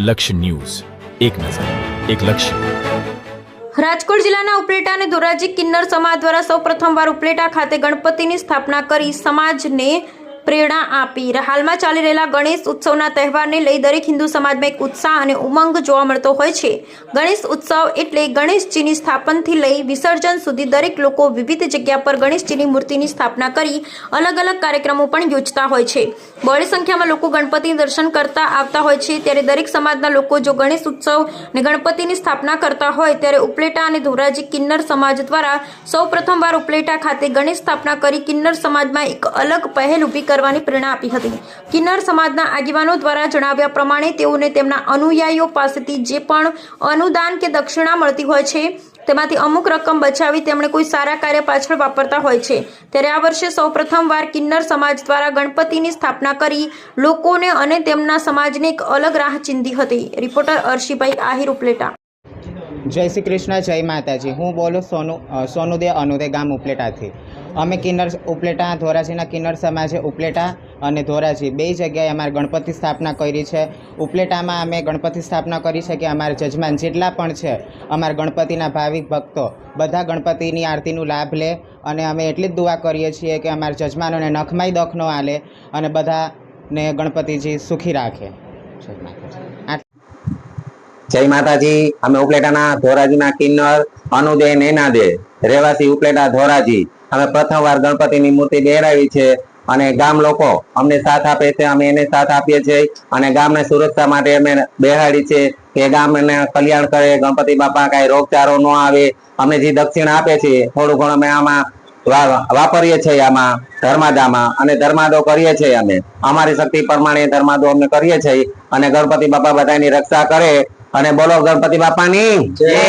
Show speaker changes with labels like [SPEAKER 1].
[SPEAKER 1] લક્ષ્ય ન્યૂઝ, એક નજર, એક લક્ષ્ય.
[SPEAKER 2] રાજકોટ જિલ્લાના ઉપલેટા અને ધોરાજી કિન્નર સમાજ દ્વારા સૌ પ્રથમવાર ઉપલેટા ખાતે ગણપતિની સ્થાપના કરી સમાજને પ્રેરણા આપી. હાલમાં ચાલી રહેલા ગણેશ ઉત્સવના તહેવારને લઈ દરેક હિન્દુ સમાજમાં એક ઉત્સાહ અને ઉમંગ જોવા મળતો હોય છે. ગણેશ ઉત્સવ એટલે ગણેશજીની સ્થાપનથી લઈ વિસર્જન સુધી દરેક લોકો વિવિધ જગ્યા પર ગણેશજીની મૂર્તિની સ્થાપના કરી અલગ અલગ કાર્યક્રમો પણ યોજતા હોય છે. બહોળી સંખ્યામાં લોકો ગણપતિ દર્શન કરતા આવતા હોય છે. ત્યારે દરેક સમાજના લોકો જો ગણેશ ઉત્સવ અને ગણપતિની સ્થાપના કરતા હોય ત્યારે ઉપલેટા અને ધોરાજી કિન્નર સમાજ દ્વારા સૌ પ્રથમવાર ઉપલેટા ખાતે ગણેશ સ્થાપના કરી કિન્નર સમાજમાં એક અલગ પહેલ ઊભી કરવાની પ્રેરણા આપી હતી. કિન્નર સમાજના આગેવાનો દ્વારા જણાવ્યા પ્રમાણે તેઓને તેમના અનુયાયીઓ પાસેથી જે પણ અનુદાન કે દક્ષિણા મળતી હોય છે તેમાંથી અમુક રકમ બચાવી તેમણે કોઈ સારા કાર્ય પાછળ વાપરતા હોય છે. ત્યારે આ વર્ષે સૌ પ્રથમવાર કિન્નર સમાજ દ્વારા ગણપતિની સ્થાપના કરી લોકોને અને તેમના સમાજને એક અલગ રાહ ચીંધી હતી. રિપોર્ટર અર્શીભાઈ આહિર, ઉપલેટા.
[SPEAKER 3] જય શ્રી કૃષ્ણ, જય માતાજી. હું બોલું સોનુદે અનુદે ગામ ઉપલેટાથી. અમે કિન્નર ઉપલેટા ધોરાજીના કિન્નર સમાજે ઉપલેટા અને ધોરાજી બે જગ્યાએ અમારે ગણપતિ સ્થાપના કરી છે. ઉપલેટામાં અમે ગણપતિ સ્થાપના કરી છે કે અમારા જજમાન જેટલા પણ છે અમારા ગણપતિના ભાવિક ભક્તો બધા ગણપતિની આરતીનું લાભ લે અને અમે એટલી જ દુઆ કરીએ છીએ કે અમારા જજમાનોને નખમાઈ દખ ન આલે અને બધાને ગણપતિજી સુખી રાખે.
[SPEAKER 4] જય માતાજી. અમે ઉપલેટાના ધોરાજીના કિન્નર અનુદે નેનાદે રહેવાસી ઉપલેટા ધોરાજી અમે પ્રથમવાર ગણપતિની મૂર્તિ બેરાવી છે અને ગામ લોકો અમને સાથ આપે છે, અમે એને સાથ આપીએ છીએ અને ગામને સુરક્ષા માટે અમે બેહાડી છે કે ગામને કલ્યાણ કરે, ગણપતિ બાપા કાંઈ રોગચારો ન આવે. અમને જે દક્ષિણ આપે છે થોડું ઘણું અમે આમાં વાપરીએ છીએ, આમાં ધર્માદામાં અને ધર્માદો કરીએ છીએ. અમે અમારી શક્તિ પ્રમાણે ધર્માદો અમે કરીએ છીએ અને ગણપતિ બાપા બધાની રક્ષા કરે અને બોલો ગણપતિ બાપાની જય.